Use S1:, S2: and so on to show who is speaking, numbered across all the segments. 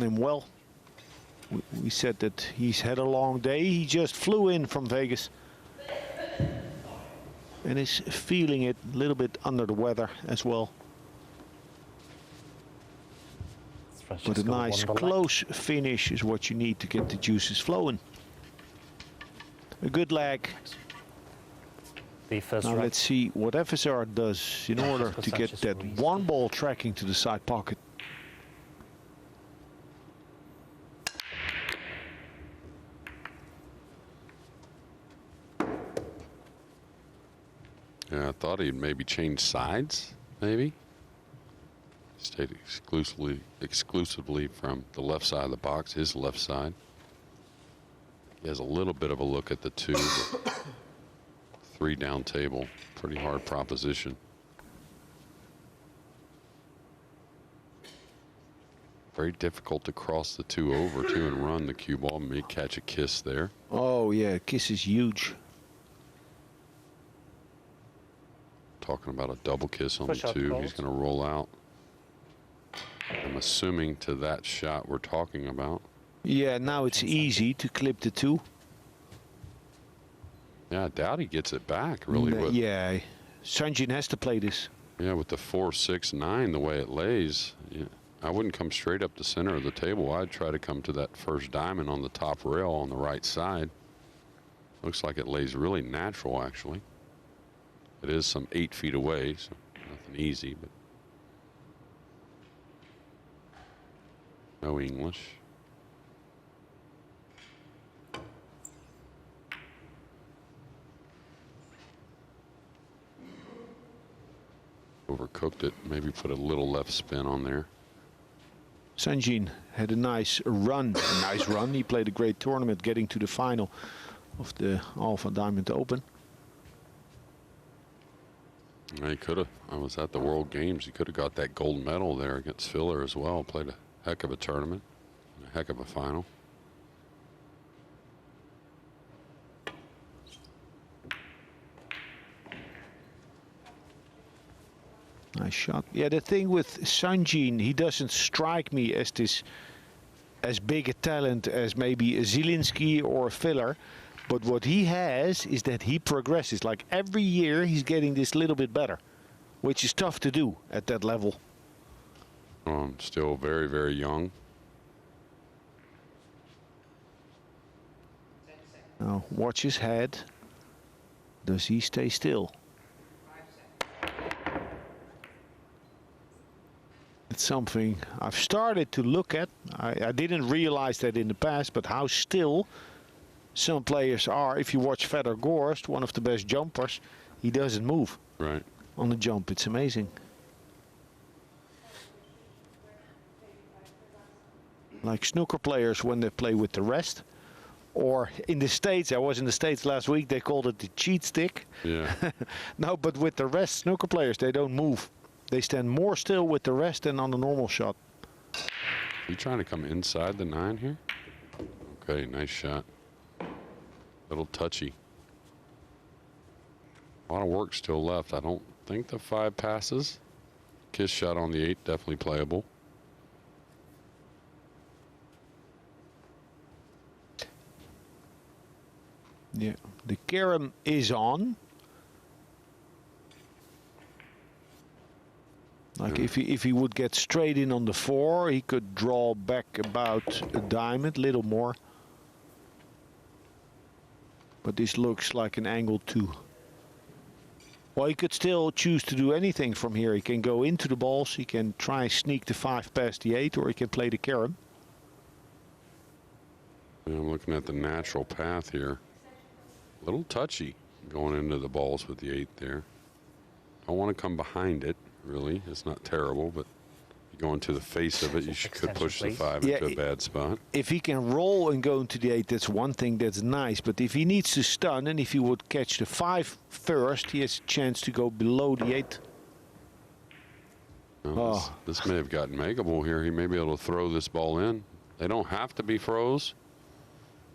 S1: him well. We said that he's had a long day. He just flew in from Vegas and is feeling it a little bit under the weather as well. But a nice close finish is what you need to get the juices flowing. A good lag. Now let's see what FSR does in order to get that one ball tracking to the side pocket.
S2: Yeah, I thought he'd maybe change sides, maybe. Stayed exclusively from the left side of the box, his left side. He has a little bit of a look at the 2, but 3 down table. Pretty hard proposition. Very difficult to cross the 2 over too and run the cue ball. May catch a kiss there.
S1: Oh yeah, kiss is huge.
S2: Talking about a double kiss on the 2. He's going to roll out. I'm assuming to that shot we're talking about.
S1: Yeah, now it's easy to clip the 2.
S2: Yeah, I doubt he gets it back, really.
S1: Yeah, Sanjin has to play this.
S2: Yeah, with the 4, 6, 9, the way it lays, yeah, I wouldn't come straight up the center of the table. I'd try to come to that first diamond on the top rail on the right side. Looks like it lays really natural, actually. It is some 8 feet away, so nothing easy, but no English. Overcooked it, maybe put a little left spin on there.
S1: Sanjin had a nice run. He played a great tournament, getting to the final of the Alpha Diamond Open.
S2: He could have. I was at the World Games. He could have got that gold medal there against Filler as well. Played a heck of a tournament, a heck of a final.
S1: Nice shot. Yeah, the thing with Sanjin, he doesn't strike me as as big a talent as maybe a Zielinski or a Filler. But what he has is that he progresses. Like every year he's getting this little bit better, which is tough to do at that level.
S2: Still very, very young.
S1: Now watch his head. Does he stay still? It's something I've started to look at. I didn't realize that in the past, but how still some players are. If you watch Fedor Gorst, one of the best jumpers, he doesn't move.
S2: Right.
S1: On the jump. It's amazing. Like snooker players when they play with the rest. Or in the States, I was in the States last week, they called it the cheat stick.
S2: Yeah.
S1: No, but with the rest, snooker players, they don't move. They stand more still with the rest than on the normal shot.
S2: You trying to come inside the 9 here? Okay, nice shot. Little touchy. A lot of work still left. I don't think the 5 passes. Kiss shot on the 8, definitely playable.
S1: Yeah, the carom is on. Like if he would get straight in on the 4, he could draw back about a diamond, little more. But this looks like an angle 2. Well, he could still choose to do anything from here. He can go into the balls, he can try and sneak the 5 past the 8, or he can play the carom.
S2: Yeah, I'm looking at the natural path here. A little touchy going into the balls with the 8 there. Don't want to come behind it, really. It's not terrible, but you go into the face of it, you could push the 5 into a bad spot.
S1: If he can roll and go into the 8, that's one thing that's nice. But if he needs to stun, and if he would catch the 5 first, he has a chance to go below the 8.
S2: Well, this may have gotten makeable here. He may be able to throw this ball in. They don't have to be froze.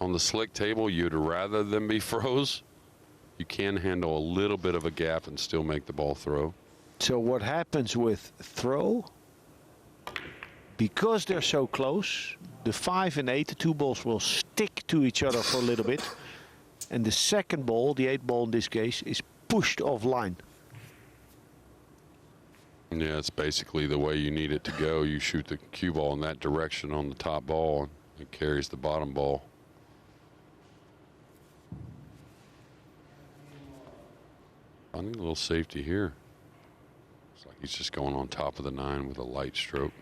S2: On the slick table, you'd rather them be froze. You can handle a little bit of a gap and still make the ball throw.
S1: So what happens with throw? because they're so close, the 5 and 8, the two balls will stick to each other for a little bit. And the second ball, the 8 ball in this case, is pushed offline.
S2: Yeah, it's basically the way you need it to go. You shoot the cue ball in that direction on the top ball, and it carries the bottom ball. I need a little safety here. Looks like he's just going on top of the 9 with a light stroke.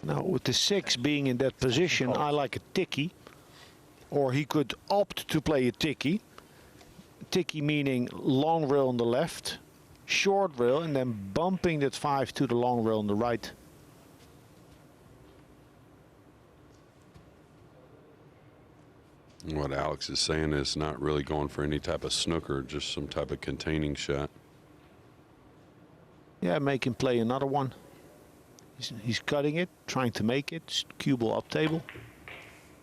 S1: Now, with the 6 being in that position, I like a ticky. Or he could opt to play a ticky. Ticky meaning long rail on the left, short rail, and then bumping that 5 to the long rail on the right.
S2: What Alex is saying is not really going for any type of snooker, just some type of containing shot.
S1: Yeah, make him play another one. He's cutting it, trying to make it. Cue ball up table.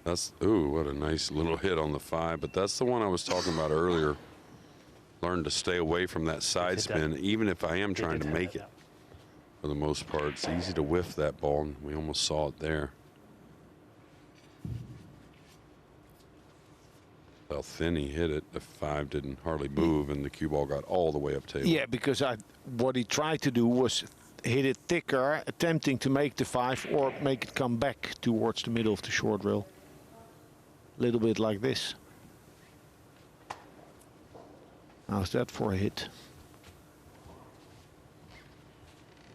S2: That's, ooh, what a nice little hit on the 5. But that's the one I was talking about earlier. Learn to stay away from that side spin, even if I am trying to make it. For the most part, it's easy to whiff that ball, and we almost saw it there. How thin he hit it. The 5 didn't hardly move, and the cue ball got all the way up table.
S1: Yeah, because what he tried to do was hit it thicker, attempting to make the 5 or make it come back towards the middle of the short rail. A little bit like this. How's that for a hit?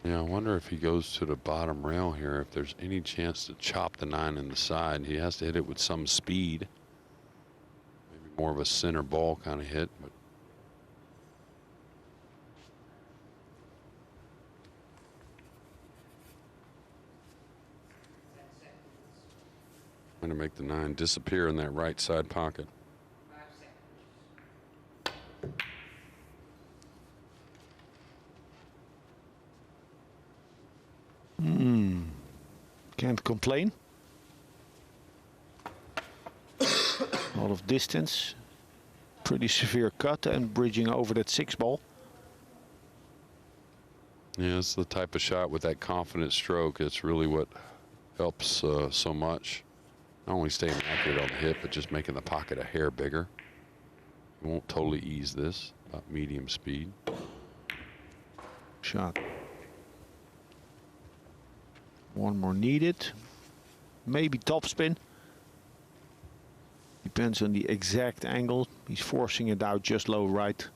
S2: Yeah, I wonder if he goes to the bottom rail here, if there's any chance to chop the 9 in the side. He has to hit it with some speed. Maybe more of a center ball kind of hit, but trying to make the 9 disappear in that right side pocket.
S1: Can't complain. A lot of distance. Pretty severe cut and bridging over that 6 ball.
S2: Yeah, it's the type of shot with that confident stroke. It's really what helps so much. Not only staying accurate on the hit, but just making the pocket a hair bigger. You won't totally ease this, about medium speed.
S1: Shot. One more needed. Maybe topspin. Depends on the exact angle. He's forcing it out just low right.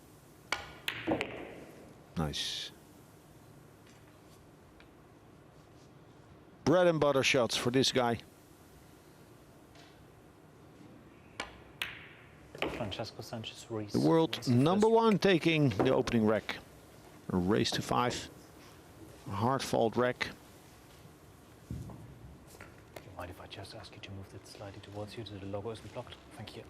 S1: Nice. Bread and butter shots for this guy.
S3: Francisco Sanchez Ruiz.
S1: The world #1 taking the opening rack. A race to 5. A hard fault rack.
S3: Do you mind if I just ask you to move it slightly towards you so the logo isn't blocked? Thank you.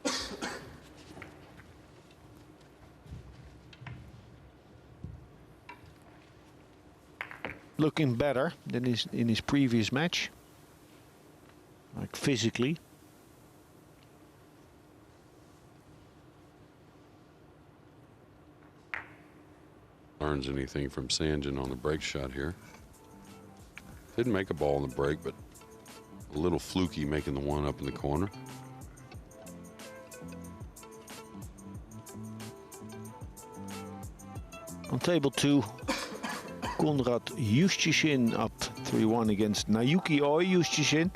S1: Looking better than in his previous match. Like physically.
S2: Learns anything from Sanjin on the break shot here. Didn't make a ball on the break, but a little fluky making the 1 up in the corner.
S1: On table 2, Konrad Justishin up 3-1 against Naoki Oi Justishin,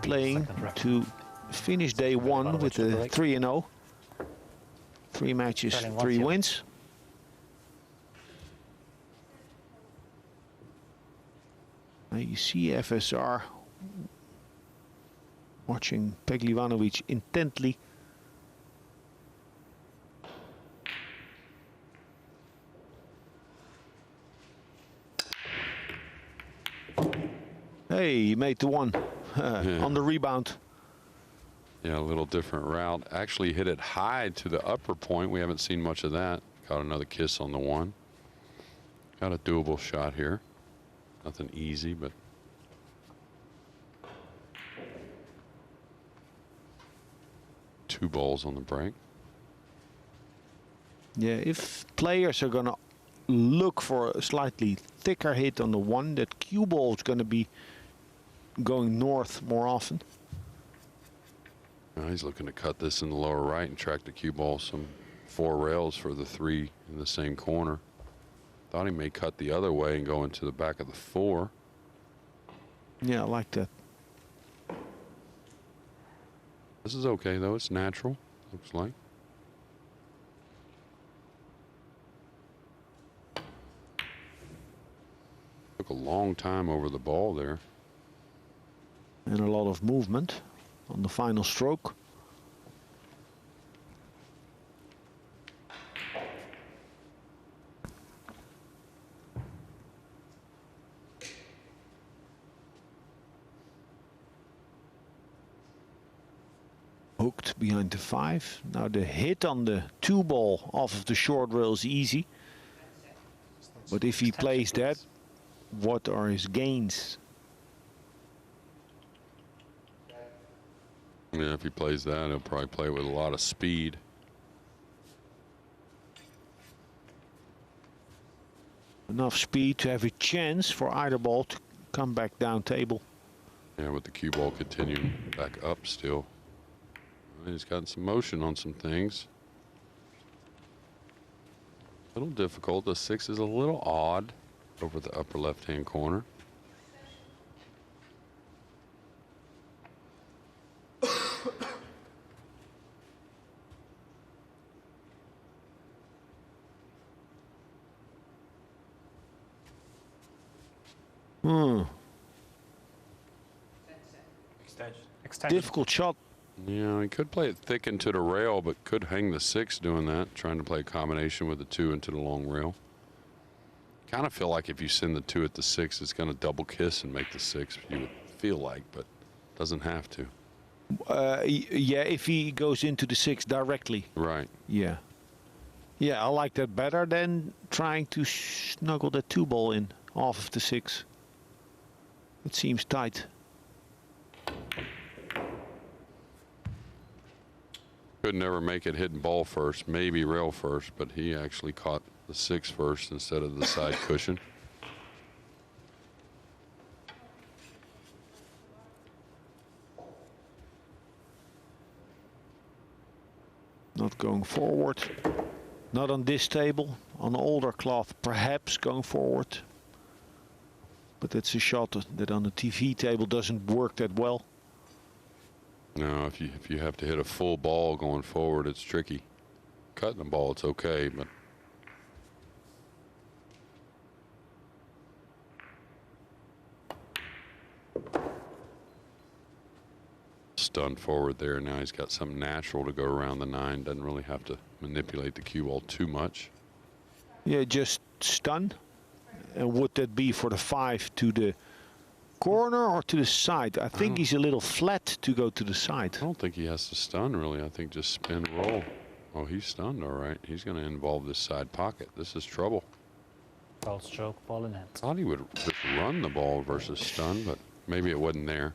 S1: playing to finish day 1 with a 3-0. 3 matches, 3 wins. Now you see FSR watching Pehlivanovic intently. Hey, he made the 1 on the rebound.
S2: Yeah, a little different route. Actually hit it high to the upper point. We haven't seen much of that. Got another kiss on the 1. Got a doable shot here. Nothing easy, but two balls on the break.
S1: Yeah, if players are going to look for a slightly thicker hit on the 1, that cue ball is going to be going north more often.
S2: Now he's looking to cut this in the lower right and track the cue ball some 4 rails for the 3 in the same corner. Thought he may cut the other way and go into the back of the 4.
S1: Yeah, I like that.
S2: This is okay though, it's natural, looks like. Took a long time over the ball there.
S1: And a lot of movement on the final stroke. Hooked behind the 5. Now the hit on the 2 ball off of the short rail is easy. But if he plays that, what are his gains?
S2: Yeah, if he plays that, he'll probably play with a lot of speed.
S1: Enough speed to have a chance for either ball to come back down table.
S2: Yeah, with the cue ball continuing back up still. He's got some motion on some things. A little difficult. The 6 is a little odd over the upper left-hand corner.
S3: Extension.
S1: Difficult shot.
S2: Yeah, he could play it thick into the rail, but could hang the 6 doing that, trying to play a combination with the 2 into the long rail. Kind of feel like if you send the 2 at the 6, it's going to double kiss and make the 6, you would feel like, but doesn't have to.
S1: Yeah, if he goes into the 6 directly.
S2: Right.
S1: Yeah. Yeah, I like that better than trying to snuggle that 2 ball in off of the 6. It seems tight.
S2: Could never make it hitting ball first, maybe rail first, but he actually caught the 6 first instead of the side cushion.
S1: Not going forward. Not on this table. On older cloth, perhaps going forward. But it's a shot that on the TV table doesn't work that well.
S2: No, if you have to hit a full ball going forward, it's tricky. Cutting the ball, it's okay, but stunned forward there. Now he's got something natural to go around the 9. Doesn't really have to manipulate the cue ball too much.
S1: Yeah, just stun. And would that be for the 5 to the corner or to the side? I think he's a little flat to go to the side.
S2: I don't think he has to stun, really. I think just spin, roll. Oh, he's stunned, all right. He's going to involve this side pocket. This is trouble.
S3: Ball stroke, ball in hand.
S2: Thought he would just run the ball versus stun, but maybe it wasn't there.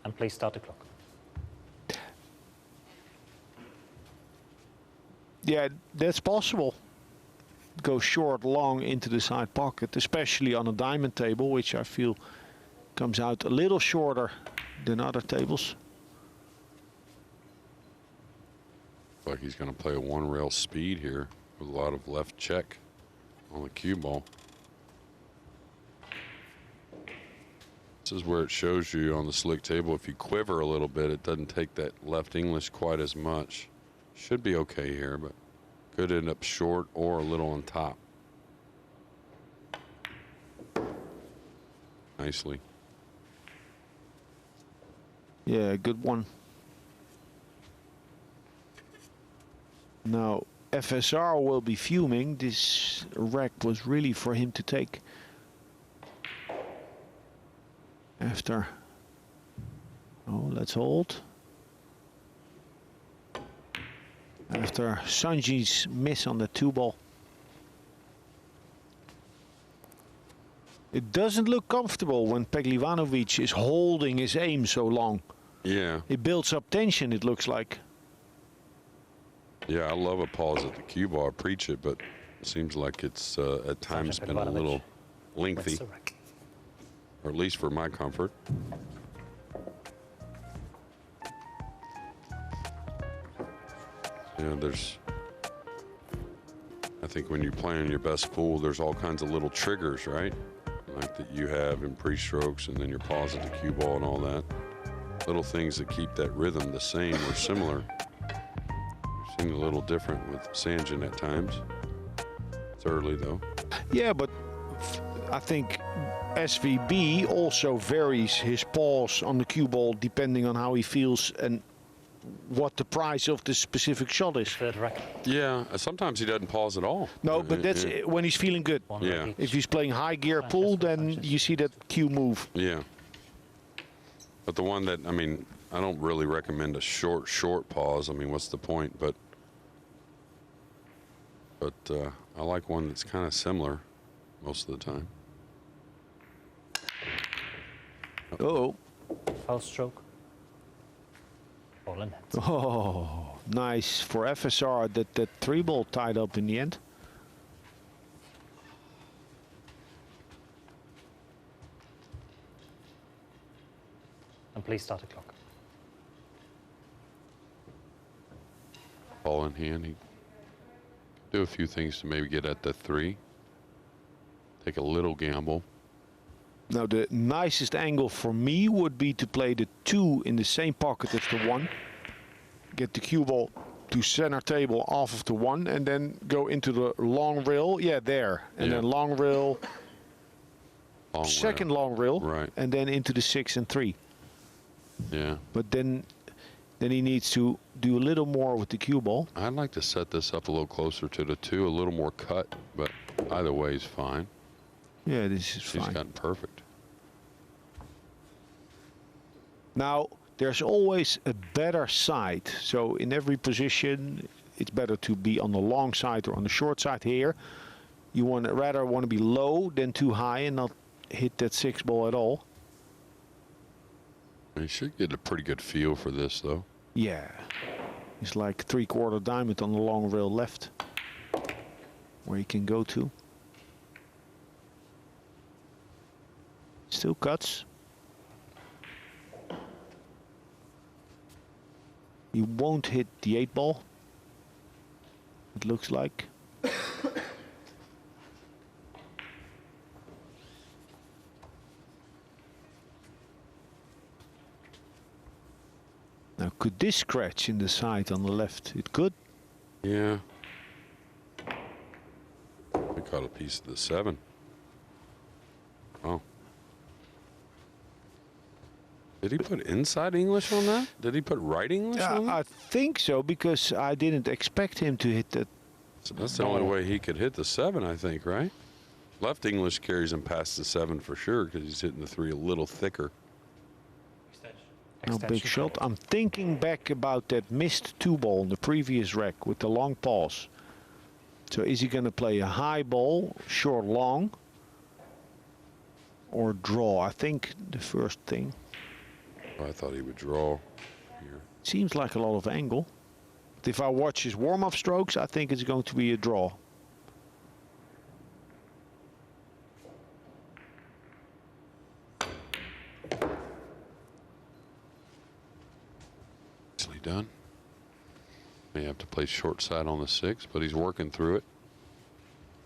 S3: And please start the clock.
S1: Yeah, that's possible. Go short, long into the side pocket, especially on a diamond table, which I feel comes out a little shorter than other tables.
S2: Like he's going to play a 1 rail speed here with a lot of left check on the cue ball. This is where it shows you on the slick table, if you quiver a little bit, it doesn't take that left English quite as much. Should be okay here, but could end up short or a little on top. Nicely.
S1: Yeah, good one. Now, FSR will be fuming. This rack was really for him to take. After. Oh, let's hold. After Sanjin's miss on the 2 ball. It doesn't look comfortable when Pehlivanovic is holding his aim so long.
S2: Yeah.
S1: It builds up tension, it looks like.
S2: Yeah, I love a pause at the cue ball. I preach it, but it seems like it's at times
S3: Sanjin
S2: been a little
S3: Pehlivanovic
S2: lengthy,
S3: wins the rack.
S2: or at least for my comfort. You know, I think when you play on your best pool, there's all kinds of little triggers, right? Like that you have in pre-strokes, and then your pause at the cue ball and all that. Little things that keep that rhythm the same or similar. We've seen a little different with Sanjin at times. It's early though.
S1: Yeah, but I think SVB also varies his pause on the cue ball depending on how he feels and what the price of the specific shot is.
S3: Third rack.
S2: Yeah, sometimes he doesn't pause at all.
S1: No, but that's when he's feeling good.
S3: One
S2: Yeah.
S3: rack each.
S1: If he's playing high gear pool, then you see that cue move.
S2: Yeah. But the one that, I mean, I don't really recommend a short pause. I mean, what's the point? But I like one that's kind of similar most of the time.
S1: Uh-oh.
S3: Foul stroke. Ball in hand.
S1: Oh, nice for FSR that 3-ball tied up in the end.
S3: And please start the clock.
S2: Ball in hand. He do a few things to maybe get at the 3. Take a little gamble.
S1: Now the nicest angle for me would be to play the 2 in the same pocket as the 1. Get the cue ball to center table off of the 1 and then go into the long rail. Yeah, there. And
S2: Yeah.
S1: then long rail,
S2: Long
S1: second
S2: rail.
S1: long rail.
S2: Right.
S1: And then into the 6 and 3.
S2: Yeah.
S1: But then he needs to do a little more with the cue ball.
S2: I'd like to set this up a little closer to the 2, a little more cut, but either way is fine.
S1: Yeah, this is
S2: She's
S1: fine.
S2: gotten perfect.
S1: Now, there's always a better side. So in every position, it's better to be on the long side or on the short side here. You rather want to be low than too high and not hit that 6 ball at all.
S2: You should get a pretty good feel for this, though.
S1: Yeah. It's like 3/4 diamond on the long rail left, where you can go to. Still cuts. You won't hit the 8 ball, it looks like. Now, could this scratch in the side on the left? It could.
S2: Yeah. We caught a piece of the 7. Oh. Did he put inside English on that? Did he put right English on that?
S1: I think so, because I didn't expect him to hit that.
S2: So that's the only way he could hit the 7, I think, right? Left English carries him past the 7 for sure, because he's hitting the 3 a little thicker.
S1: No big
S3: Extension
S1: shot.
S3: call.
S1: I'm thinking back about that missed 2 ball in the previous rack with the long pause. So is he going to play a high ball, short long, or draw? I think the first thing.
S2: Oh, I thought he would draw here.
S1: Seems like a lot of angle. But if I watch his warm-up strokes, I think it's going to be a draw.
S2: Nicely done. May have to play short side on the 6, but he's working through it.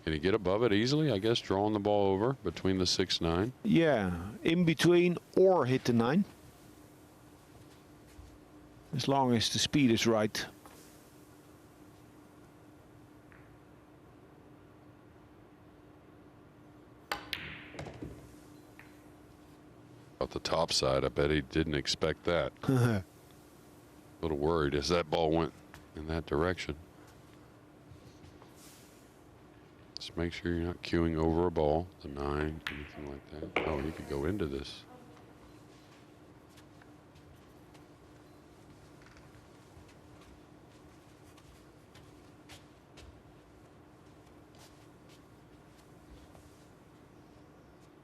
S2: Can he get above it easily? I guess drawing the ball over between the 6-9.
S1: Yeah, in between or hit the 9. As long as the speed is right.
S2: Out the top side, I bet he didn't expect that. A little worried as that ball went in that direction. Just make sure you're not cueing over a ball, the 9, anything like that. Oh, you could go into this.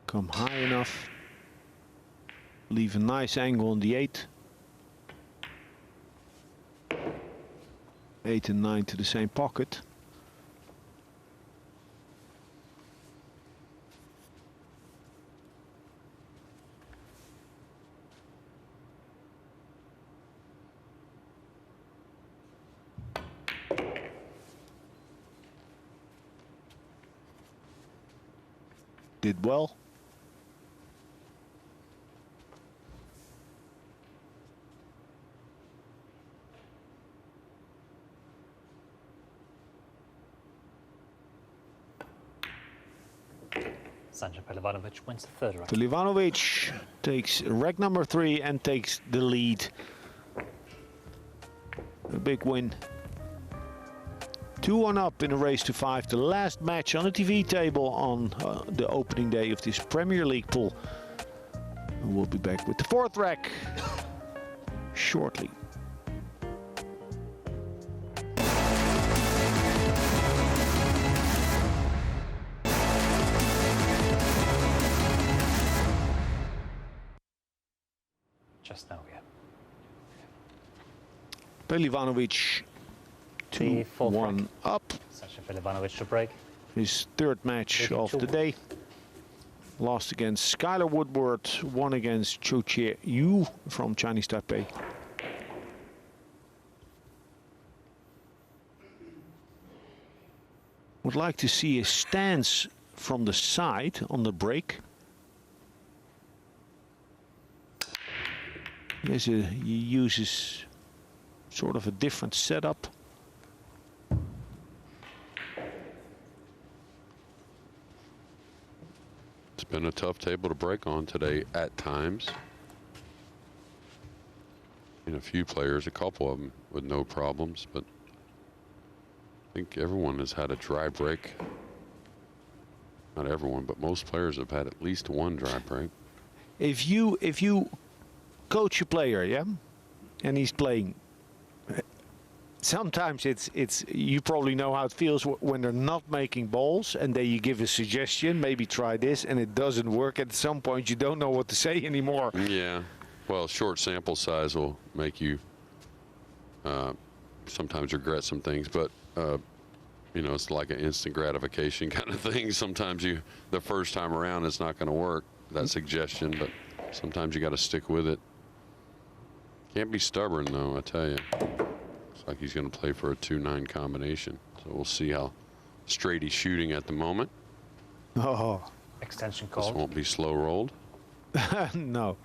S1: Come high enough. Leave a nice angle on the 8. 8 and 9 to the same pocket. Did well.
S3: Sanjin Pehlivanovic wins the third rack.
S1: Pehlivanovic takes rack number 3 and takes the lead. A big win. 2-1 up in a race to 5. The last match on the TV table on the opening day of this Premier League pool. And we'll be back with the fourth rack shortly.
S3: Just now, yeah.
S1: Pehlivanovic
S3: The fourth
S1: 2-1
S3: rack.
S1: up.
S3: Sanjin Pehlivanovic to break.
S1: His third match of the day. Lost against Skylar Woodward, won against Cho Chie Yu from Chinese Taipei. Would like to see a stance from the side on the break. He uses sort of a different setup.
S2: It's been a tough table to break on today at times. And a few players, a couple of them with no problems, but I think everyone has had a dry break. Not everyone, but most players have had at least one dry break.
S1: If you coach a player, yeah, and he's playing, sometimes it's you probably know how it feels when they're not making balls, and then you give a suggestion, maybe try this, and it doesn't work. At some point, you don't know what to say anymore.
S2: Yeah, well, short sample size will make you sometimes regret some things, but you know, it's like an instant gratification kind of thing. Sometimes the first time around, it's not going to work, that suggestion, but sometimes you got to stick with it. Can't be stubborn, though, I tell you. Looks like he's going to play for a 2-9 combination. So we'll see how straight he's shooting at the moment.
S1: Oh,
S3: Extension
S2: This
S3: call.
S2: won't be slow rolled.
S1: no.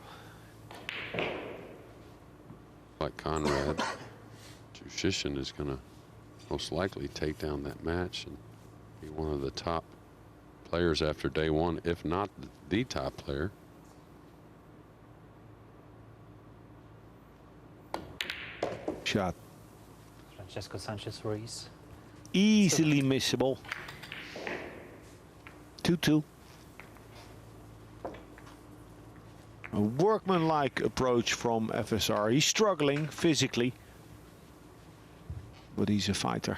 S2: Like Conrad, Jushishin is going to most likely take down that match and be one of the top players after day one, if not the top player.
S1: Shot.
S3: Francisco Sanchez Ruiz.
S1: Easily missable. 2-2. A workmanlike approach from FSR. He's struggling physically, but he's a fighter.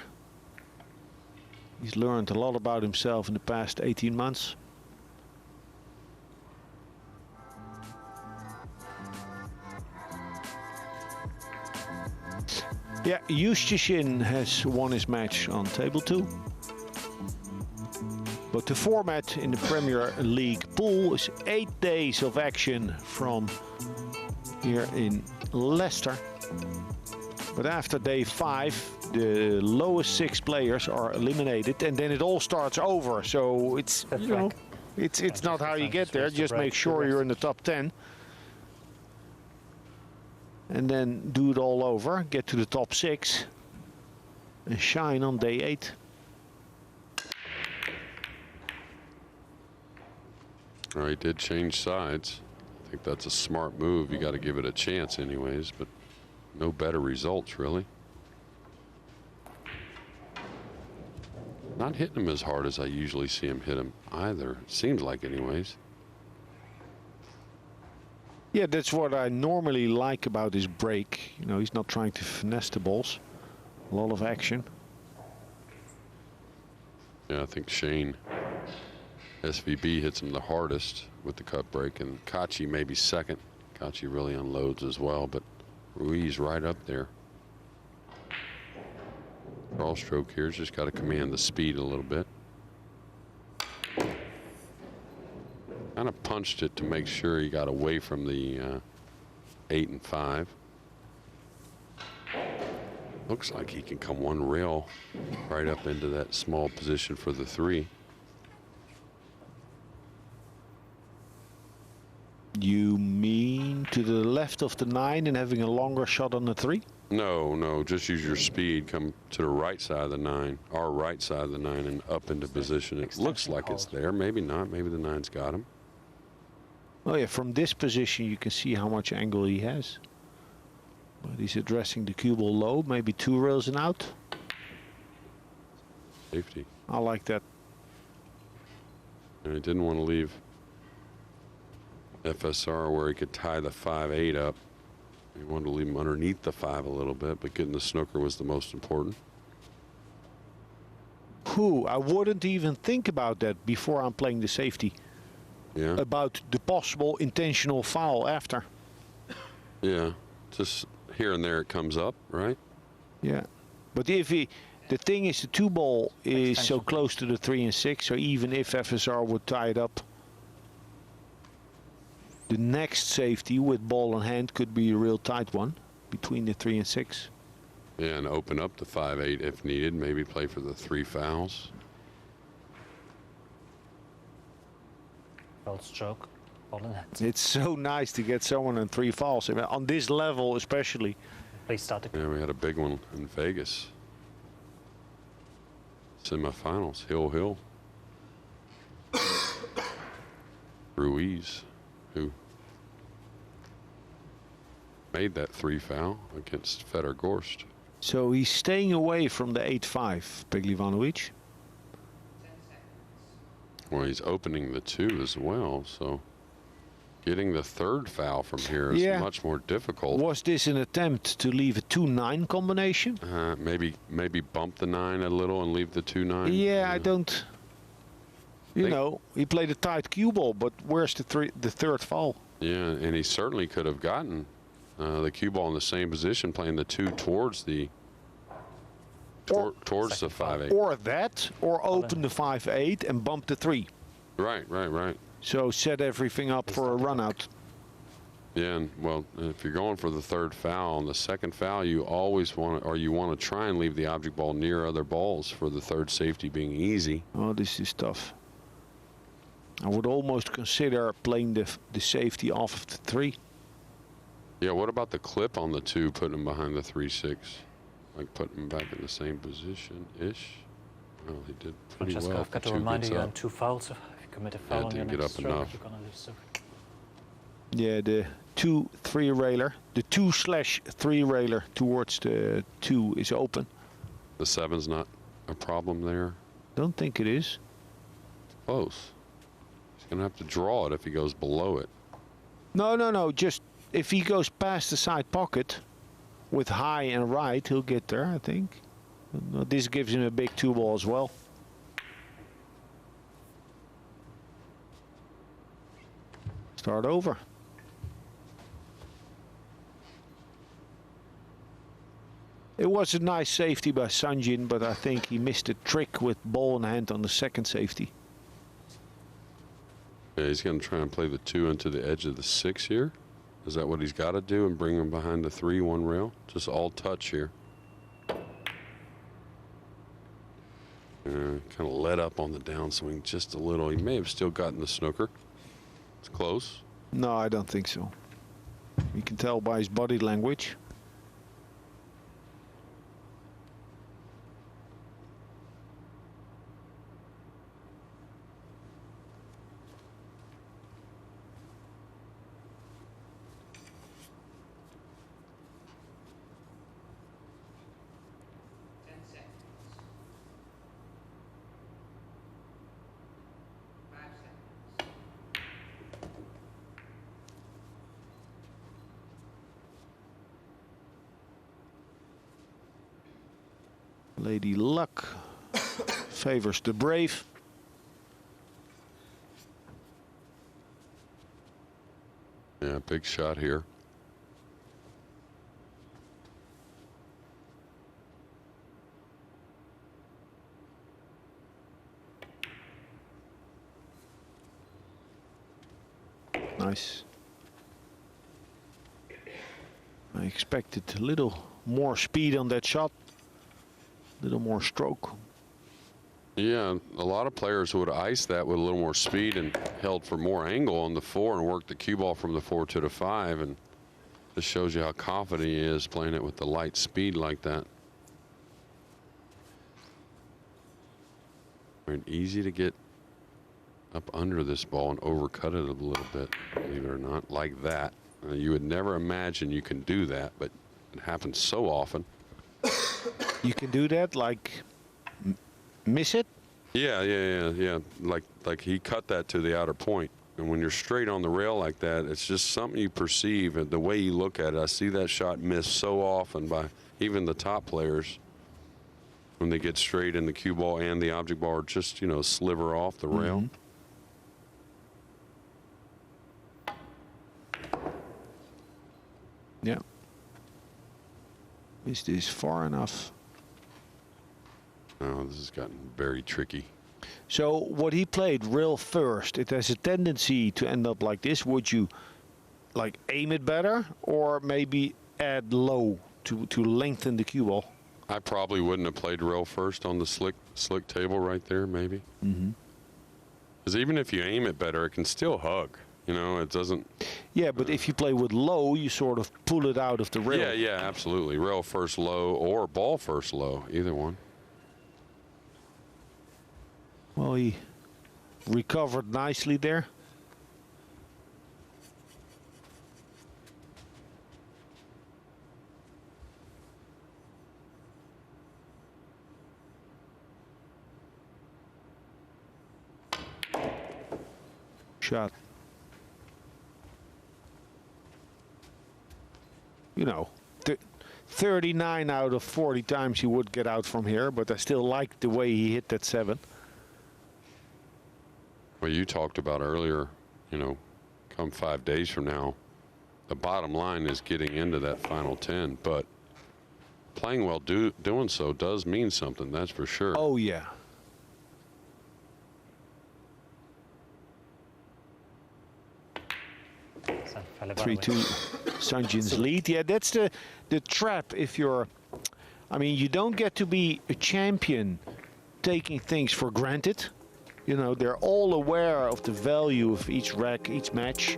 S1: He's learned a lot about himself in the past 18 months. Yeah, Jushishin has won his match on table 2. But the format in the Premier League pool is 8 days of action from here in Leicester. But after day 5, the lowest 6 players are eliminated, and then it all starts over. So it's, you know, it's not how you get there. Just make sure you're in the top 10. And then do it all over, get to the top 6, and shine on day 8.
S2: He did change sides. I think that's a smart move. You got to give it a chance anyways, but no better results, really. Not hitting him as hard as I usually see him hit him either. Seems like anyways.
S1: Yeah, that's what I normally like about his break. You know, he's not trying to finesse the balls. A lot of action.
S2: Yeah, I think Shane SVB hits him the hardest with the cut break, and Kachi maybe second. Kachi really unloads as well, but Ruiz right up there. Draw stroke here. Just got to command the speed a little bit. Kind of punched it to make sure he got away from the 8 and 5. Looks like he can come one rail right up into that small position for the 3.
S1: You mean to the left of the 9 and having a longer shot on the 3?
S2: No, just use your speed. Come to the right side of the 9, our right side of the 9, and up into position. It looks like it's there. Maybe not. Maybe the 9's got him.
S1: Oh yeah, from this position you can see how much angle he has. But he's addressing the cue ball low, maybe 2 rails and out.
S2: Safety.
S1: I like that.
S2: And he didn't want to leave FSR where he could tie the 5-8 up. He wanted to leave him underneath the 5 a little bit, but getting the snooker was the most important.
S1: I wouldn't even think about that before I'm playing the safety.
S2: Yeah.
S1: About the possible intentional foul after.
S2: Yeah. Just here and there it comes up, right?
S1: Yeah. But if the thing is the 2 ball is so close to the 3 and 6, so even if FSR would tie it up, the next safety with ball in hand could be a real tight one between the 3 and 6.
S2: Yeah, and open up the 5-8 if needed. Maybe play for the 3 fouls.
S3: Foul stroke, ball in hand.
S1: It's so nice to get someone on 3 fouls. I mean, on this level especially.
S3: Please start the
S2: Yeah, we had a big one in Vegas. Semifinals, Hill. Ruiz, who made that 3 foul against Fedor Gorst.
S1: So he's staying away from the 8-5, Pehlivanovic.
S2: Well, he's opening the 2 as well, so getting the 3rd foul from here is much more difficult.
S1: Was this an attempt to leave a 2-9 combination?
S2: Maybe bump the 9 a little and leave the 2-9.
S1: Yeah, I don't. You know, he played a tight cue ball, but where's the 3rd foul?
S2: Yeah, and he certainly could have gotten the cue ball in the same position, playing the 2 towards the towards the 5-8.
S1: Or that, or open the 5-8 and bump the 3.
S2: Right.
S1: So set everything up for a run out.
S2: Yeah, and well, if you're going for the 3rd foul, on the 2nd foul, you always want to, or you want to try and leave the object ball near other balls for the 3rd safety being easy.
S1: Oh, this is tough. I would almost consider playing the safety off of the 3.
S2: Yeah, what about the clip on the 2, putting him behind the 3-6? Like putting him back in the same position-ish? Well, he did pretty
S3: Francesco,
S2: well.
S3: I've got to remind you, you're on 2 fouls. If you commit a foul on your
S2: didn't
S3: next
S2: get up
S3: stroke,
S2: enough.
S3: you're going to lose serve.
S1: Yeah, the 2-3 railer, the 2/3 railer towards the 2 is open.
S2: The 7's not a problem there.
S1: Don't think it is.
S2: Close. He's going to have to draw it if he goes below it.
S1: No. Just if he goes past the side pocket with high and right, he'll get there, I think. This gives him a big 2 ball as well. Start over. It was a nice safety by Sanjin, but I think he missed a trick with ball in hand on the 2nd safety.
S2: Yeah, he's going to try and play the 2 into the edge of the 6 here. Is that what he's got to do, and bring him behind the 3 1 rail? Just all touch here. Kind of let up on the downswing just a little. He may have still gotten the snooker. It's close.
S1: No, I don't think so. You can tell by his body language. Lady Luck favors the brave.
S2: Yeah, big shot here.
S1: nice. I expected a little more speed on that shot, a little more stroke.
S2: Yeah, a lot of players would ice that with a little more speed and held for more angle on the 4 and worked the cue ball from the 4 to the 5. And this shows you how confident he is playing it with the light speed like that. Very easy to get up under this ball and overcut it a little bit, believe it or not, like that. You would never imagine you can do that, but it happens so often.
S1: You can do that, like miss it?
S2: Yeah. Like he cut that to the outer point. And when you're straight on the rail like that, it's just something you perceive and the way you look at it. I see that shot missed so often by even the top players when they get straight in the cue ball and the object ball, or just, you know, sliver off the rail.
S1: Yeah. Is this far enough?
S2: Oh, this has gotten very tricky.
S1: So what he played real first, it has a tendency to end up like this. Would you like aim it better or maybe add low to lengthen the cue ball?
S2: I probably wouldn't have played rail first on the slick table right there, maybe. Because even if you aim it better, it can still hug. You know, it doesn't.
S1: Yeah, but if you play with low, you sort of pull it out of the rail.
S2: Yeah, absolutely. Rail first low or ball first low, either one.
S1: Well, he recovered nicely there. Shot. You know, 39 out of 40 times he would get out from here, but I still like the way he hit that 7.
S2: Well, you talked about earlier, you know, come 5 days from now, the bottom line is getting into that final 10, but playing well doing so does mean something, that's for sure.
S1: Oh, yeah. 3-2, Sanjin's lead. Yeah, that's the trap. If you're, I mean, you don't get to be a champion taking things for granted. You know, they're all aware of the value of each rack, each match,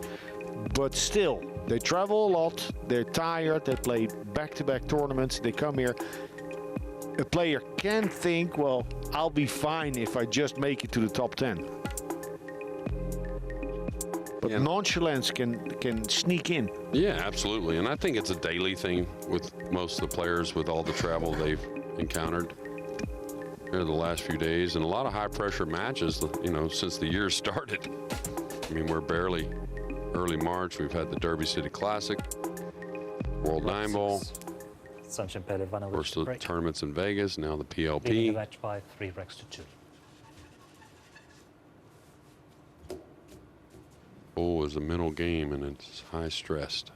S1: but still, they travel a lot. They're tired. They play back-to-back tournaments. They come here. A player can think, well, I'll be fine if I just make it to the top 10. But nonchalance can sneak in.
S2: Yeah, absolutely. And I think it's a daily thing with most of the players with all the travel they've encountered here the last few days, and a lot of high-pressure matches, you know, since the year started. I mean, we're barely early March. We've had the Derby City Classic, World 9 Ball,
S3: Sanjin Pehlivanovic,
S2: first the tournaments in Vegas, now the PLP.
S3: leading the match by 3 racks to 2.
S2: Oh, is a mental game, and it's high stressed.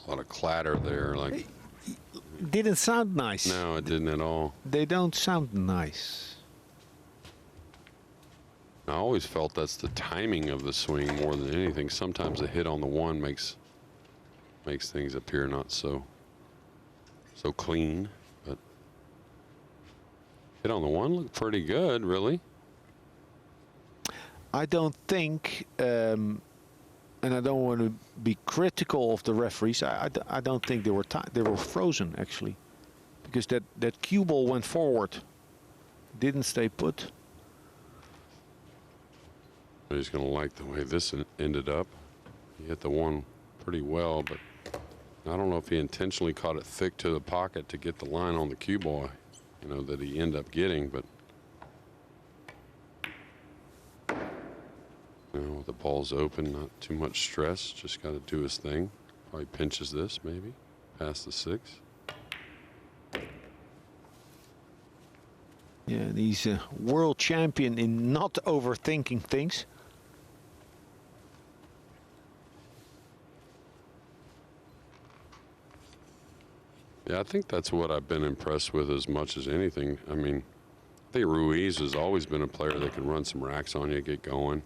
S2: A lot of clatter there, like.
S1: Didn't sound nice.
S2: No, it didn't at all.
S1: They don't sound nice.
S2: I always felt that's the timing of the swing more than anything. Sometimes a hit on the 1 makes things appear not so clean, but hit on the 1 looked pretty good, really.
S1: I don't think, and I don't want to be critical of the referees. I don't think they were frozen actually, because that cue ball went forward, didn't stay put.
S2: He's going to like the way this ended up. He hit the 1 pretty well, but I don't know if he intentionally caught it thick to the pocket to get the line on the cue ball, you know, that he ended up getting, but you know, the ball's open, not too much stress, just got to do his thing. Probably pinches this, maybe, past the 6.
S1: Yeah, and he's a world champion in not overthinking things.
S2: Yeah, I think that's what I've been impressed with as much as anything. I mean, I think Ruiz has always been a player that can run some racks on you, get going.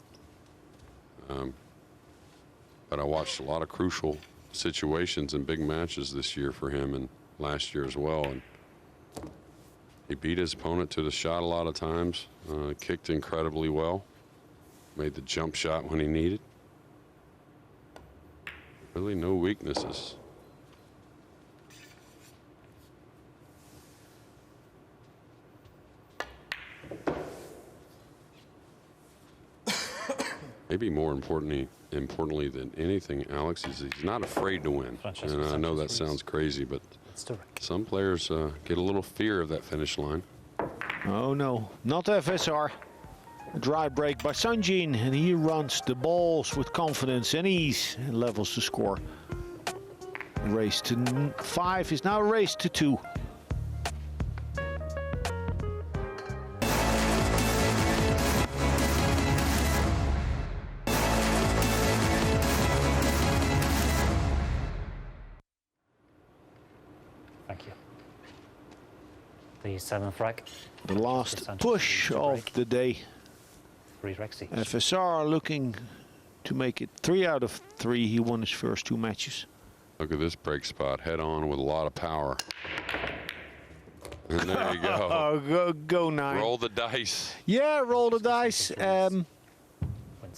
S2: But I watched a lot of crucial situations in big matches this year for him and last year as well. And he beat his opponent to the shot a lot of times, kicked incredibly well, made the jump shot when he needed. Really no weaknesses. Maybe more importantly than anything, Alex, is he's not afraid to win.
S3: Francisco
S2: And I know that
S3: Sanchez Ruiz.
S2: sounds crazy, but
S3: It's direct.
S2: some players get a little fear of that finish line.
S1: Oh no, not FSR. A dry break by Sanjin, and he runs the balls with confidence and ease and levels the score. Race to 5 is now a race to 2.
S3: Thank you. The 7th rack.
S1: The last
S3: Sanchez
S1: push
S3: Ruiz to
S1: of
S3: break.
S1: the day.
S3: 3 racks each.
S1: FSR looking to make it 3 out of 3. He won his first 2 matches.
S2: Look at this break spot, head on with a lot of power. And there you go.
S1: Oh, go 9.
S2: Roll the dice.
S1: Yeah, roll the dice.
S3: Wins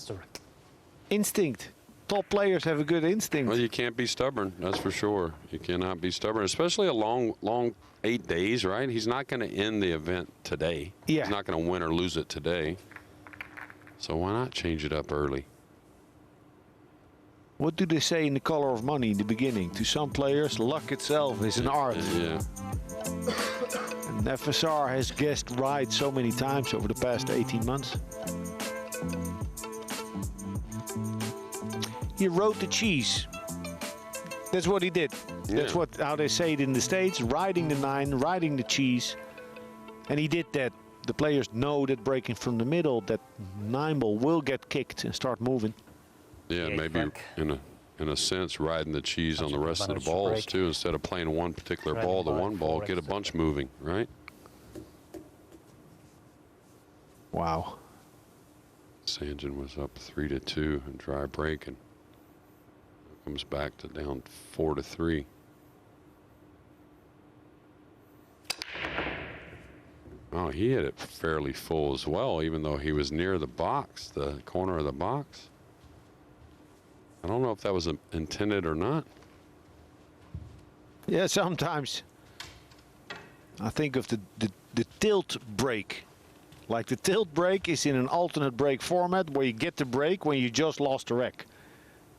S3: direct.
S1: Instinct. Top players have a good instinct.
S2: Well, you can't be stubborn, that's for sure. You cannot be stubborn, especially a long 8 days, right? He's not going to end the event today.
S1: Yeah.
S2: He's not going to win or lose it today. So why not change it up early?
S1: What do they say in The Color of Money in the beginning? To some players, luck itself is an art.
S2: Yeah.
S1: And FSR has guessed right so many times over the past 18 months. He rode the cheese. That's what he did. That's
S2: Yeah.
S1: how they say it in the States, riding the 9, riding the cheese. And he did that. The players know that breaking from the middle, that 9 ball will get kicked and start moving.
S2: Yeah,
S3: The
S2: maybe
S3: eighth rack.
S2: in a sense riding the cheese on the
S3: Sanjin
S2: rest of the
S3: Pehlivanovic
S2: balls
S3: break.
S2: too, instead of playing one particular
S3: Riding
S2: ball, the
S3: by
S2: one ball,
S3: 4
S2: get a
S3: racks.
S2: bunch moving, right?
S1: Wow.
S2: Sanjin was up 3-2 and dry break, and comes back to down 4-3. Oh, he hit it fairly full as well, even though he was near the box, the corner of the box. I don't know if that was intended or not.
S1: Yeah, sometimes. I think of the tilt break. Like the tilt break is in an alternate break format where you get the break when you just lost the rack.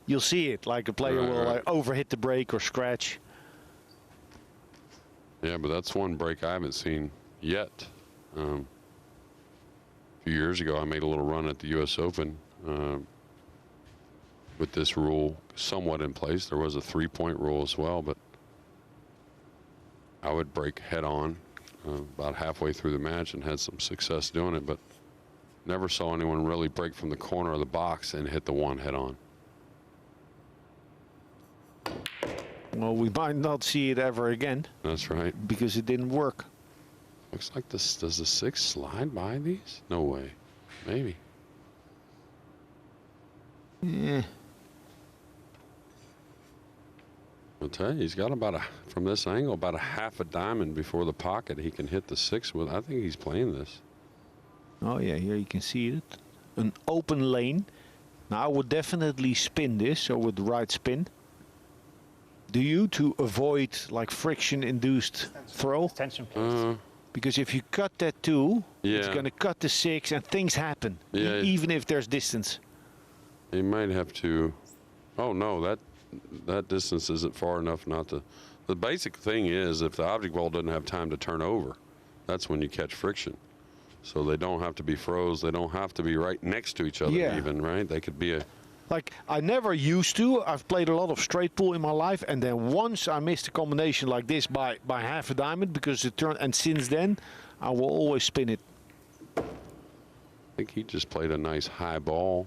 S1: You'll see it, like a player
S2: Right,
S1: will
S2: right.
S1: like overhit the break or scratch.
S2: Yeah, but that's one break I haven't seen yet. A few years ago, I made a little run at the U.S. Open with this rule somewhat in place. There was a 3-point rule as well, but I would break head on about halfway through the match and had some success doing it, but never saw anyone really break from the corner of the box and hit the one head on.
S1: Well, we might not see it ever again
S2: That's right.
S1: because it didn't work.
S2: Looks like this. Does the 6 slide by these? No way. Maybe.
S1: Yeah.
S2: I'll tell you, he's got about from this angle, about a half a diamond before the pocket he can hit the 6 with. I think he's playing this.
S1: Oh yeah, here you can see it. An open lane. Now I would definitely spin this, so with the right spin. Do you, to avoid like friction-induced throw?
S3: Tension, please.
S1: Because if you cut that 2, it's
S2: Yeah.
S1: going to cut the 6 and things happen.
S2: Yeah.
S1: Even if there's distance.
S2: He might have to. Oh no, that distance isn't far enough not to. The basic thing is, if the object ball doesn't have time to turn over, that's when you catch friction. So they don't have to be froze. They don't have to be right next to each other
S1: Yeah.
S2: even, right? They could be
S1: Like, I never used to. I've played a lot of straight pool in my life, and then once I missed a combination like this by half a diamond because it turned, and since then, I will always spin it.
S2: I think he just played a nice high ball.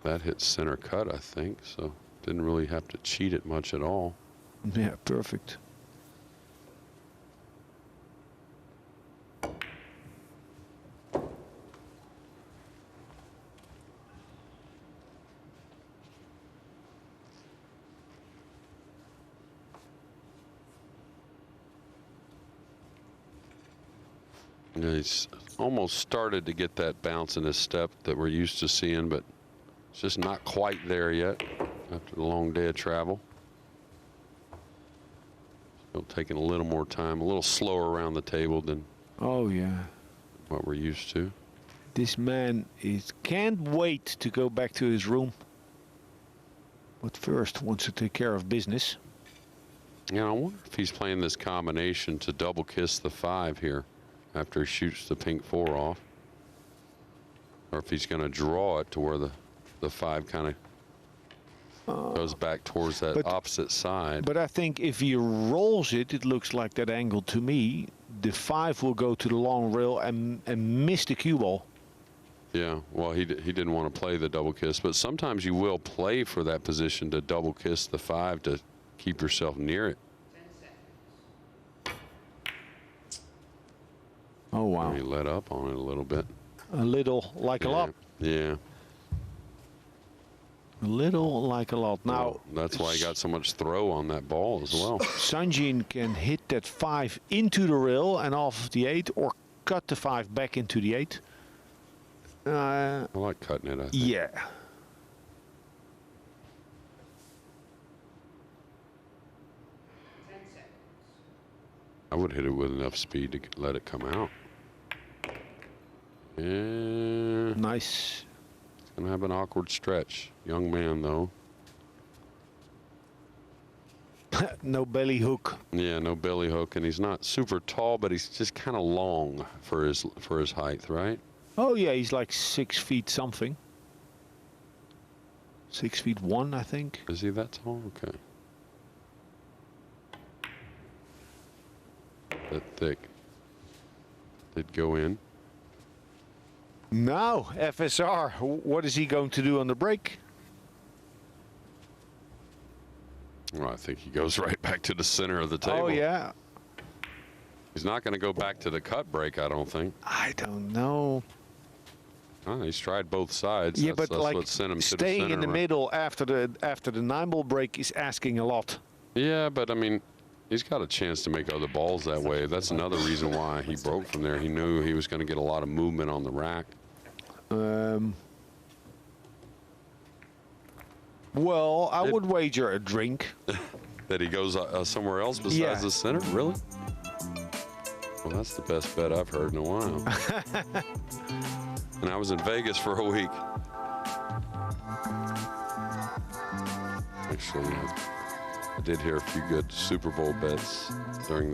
S2: That hit center cut, I think, so didn't really have to cheat it much at all.
S1: Yeah, perfect.
S2: Yeah, he's almost started to get that bounce in his step that we're used to seeing, but it's just not quite there yet after the long day of travel. Still taking a little more time, a little slower around the table than
S1: Oh yeah.
S2: what we're used to.
S1: This man can't wait to go back to his room. But first wants to take care of business.
S2: Yeah, I wonder if he's playing this combination to double kiss the 5 here after he shoots the pink 4 off. Or if he's going to draw it to where the 5 kind of goes back towards that opposite side.
S1: But I think if he rolls it, it looks like that angle to me. The 5 will go to the long rail and miss the cue ball.
S2: Yeah, well, he didn't want to play the double kiss, but sometimes you will play for that position to double kiss the 5 to keep yourself near it.
S1: Oh, wow.
S2: He let up on it a little bit.
S1: A little like a lot.
S2: Yeah.
S1: A little like a lot. Now,
S2: Well, that's why he got so much throw on that ball as well.
S1: Sanjin can hit that 5 into the rail and off of the 8, or cut the 5 back into the 8.
S2: I like cutting it, I think.
S1: Yeah.
S2: I would hit it with enough speed to let it come out. Yeah.
S1: Nice.
S2: It's going to have an awkward stretch. Young man, though.
S1: No belly hook.
S2: Yeah, no belly hook, and he's not super tall, but he's just kind of long for his height, right?
S1: Oh, yeah, he's like 6 feet something. 6 feet 1, I think.
S2: Is he that tall? Okay. That thick. Did go in.
S1: Now, FSR, what is he going to do on the break?
S2: Well, I think he goes right back to the center of the table.
S1: Oh, yeah.
S2: He's not going to go back to the cut break, I don't think.
S1: I don't know.
S2: Oh, he's tried both sides.
S1: Yeah,
S2: that's
S1: but like
S2: what sent him to the
S1: staying
S2: center,
S1: in the
S2: right?
S1: middle after the 9 ball break is asking a lot.
S2: Yeah, but I mean, he's got a chance to make other balls that way. That's another reason why he broke from there. He knew he was going to get a lot of movement on the rack.
S1: Well, I would wager a drink.
S2: That he goes somewhere else besides
S1: Yeah.
S2: the center? Really? Well, that's the best bet I've heard in a while. And I was in Vegas for a week. Actually, I did hear a few good Super Bowl bets during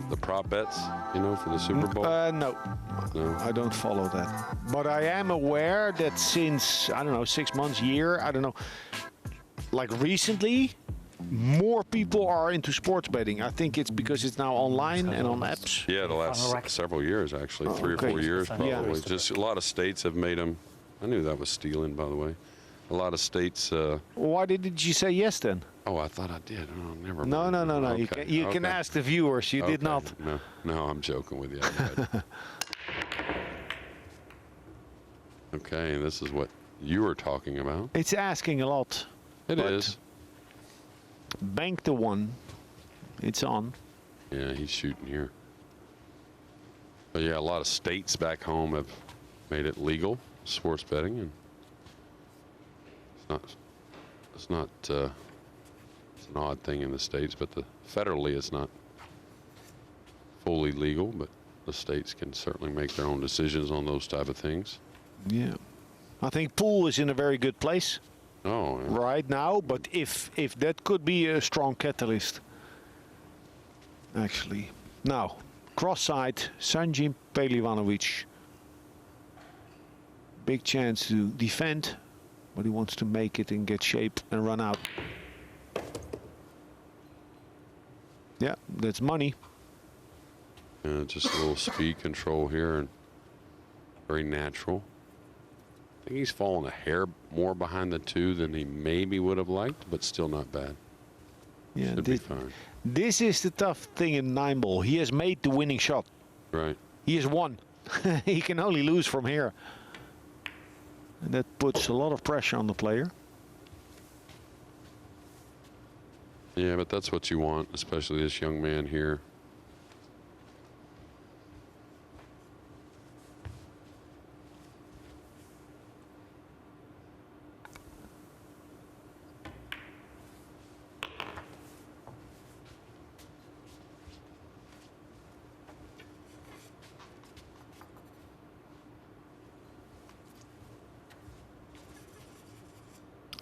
S2: the prop bets, you know, for the Super Bowl.
S1: No,
S2: No?
S1: I don't follow that. But I am aware that since, I don't know, 6 months, year, I don't know, like recently, more people are into sports betting. I think it's because it's now online and on apps.
S2: Yeah, the last several years, actually. 3 or 4
S1: okay.
S2: years, probably.
S1: Yeah.
S2: Just a lot of states have made them. I knew that was stealing, by the way. A lot of states.
S1: Why didn't you say yes then?
S2: Oh, I thought I did. Oh, never
S1: No,
S2: mind.
S1: no, no, no.
S2: Okay,
S1: You can
S2: okay.
S1: ask the viewers. You did
S2: Okay.
S1: not.
S2: No, I'm joking with you. Okay, this is what you were talking about.
S1: It's asking a lot.
S2: It
S1: But-
S2: is.
S1: Bank the 1. It's on.
S2: Yeah, he's shooting here. But yeah, a lot of states back home have made it legal, sports betting, and it's an odd thing in the states, but federally it's not fully legal, but the states can certainly make their own decisions on those type of things.
S1: Yeah. I think pool is in a very good place
S2: Oh, yeah.
S1: right now, but if that could be a strong catalyst, actually. Now, cross side, Sanjin Pehlivanovic Big chance to defend, but he wants to make it and get shape and run out. Yeah, that's money.
S2: Just a little speed control here and very natural. I think he's fallen a hair more behind the 2 than he maybe would have liked, but still not bad.
S1: Yeah,
S2: Should be fine.
S1: This is the tough thing in 9-ball. He has made the winning shot.
S2: Right.
S1: He has won. He can only lose from here. And that puts a lot of pressure on the player.
S2: Yeah, but that's what you want, especially this young man here.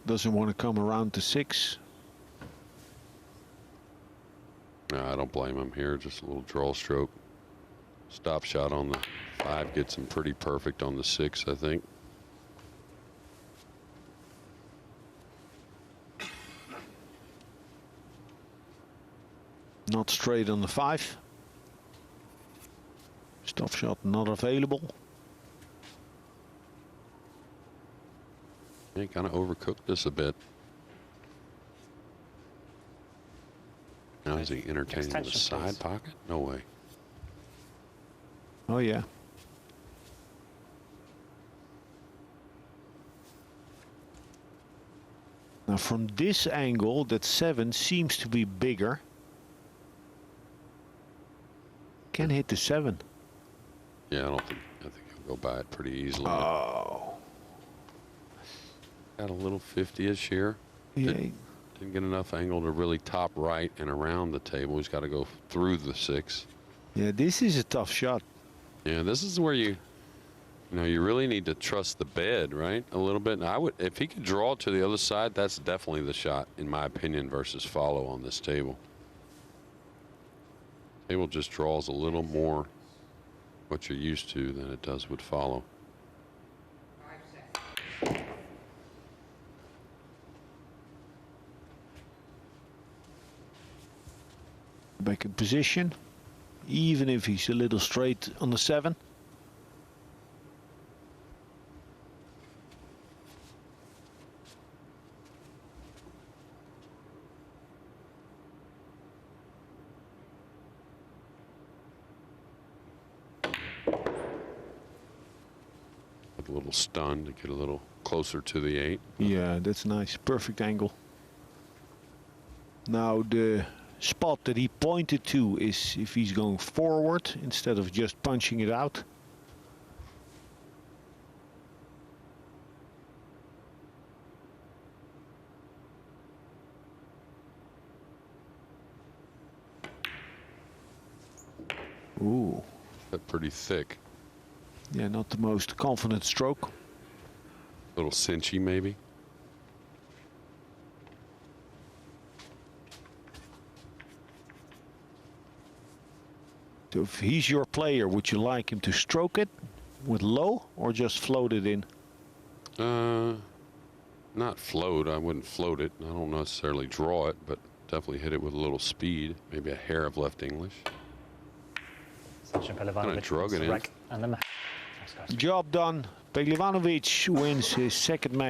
S1: Doesn't want to come around to 6.
S2: No, I don't blame him here. Just a little draw stroke. Stop shot on the 5 gets him pretty perfect on the 6, I think.
S1: Not straight on the 5. Stop shot not available.
S2: He kind of overcooked this a bit. Now is he entertaining the
S3: Extension,
S2: side
S3: please.
S2: pocket? No way.
S1: Oh yeah. Now from this angle, that 7 seems to be bigger. Can hit the 7.
S2: Yeah, I think he'll go by it pretty easily.
S1: Oh.
S2: Got a little 50-ish here.
S1: Yeah.
S2: Didn't get enough angle to really top right and around the table. He's got to go through the 6.
S1: Yeah, this is a tough shot.
S2: Yeah, this is where you really need to trust the bed, right? A little bit. And I would, if he could draw to the other side, that's definitely the shot, in my opinion, versus follow on this table. Table just draws a little more what you're used to than it does with follow.
S1: Back in position, even if he's a little straight on the 7.
S2: A little stun to get a little closer to the 8.
S1: Yeah, that's nice. Perfect angle. Now the spot that he pointed to is if he's going forward instead of just punching it out. Ooh.
S2: But pretty thick.
S1: Yeah, not the most confident stroke.
S2: A little cinchy maybe.
S1: So if he's your player, would you like him to stroke it with low or just float it in?
S2: Not float. I wouldn't float it. I don't necessarily draw it, but definitely hit it with a little speed. Maybe a hair of left English.
S3: Sanjin Pehlivanovic
S2: drug it in.
S3: and the match. Thanks, guys.
S1: Job done. Pehlivanovic wins his second match.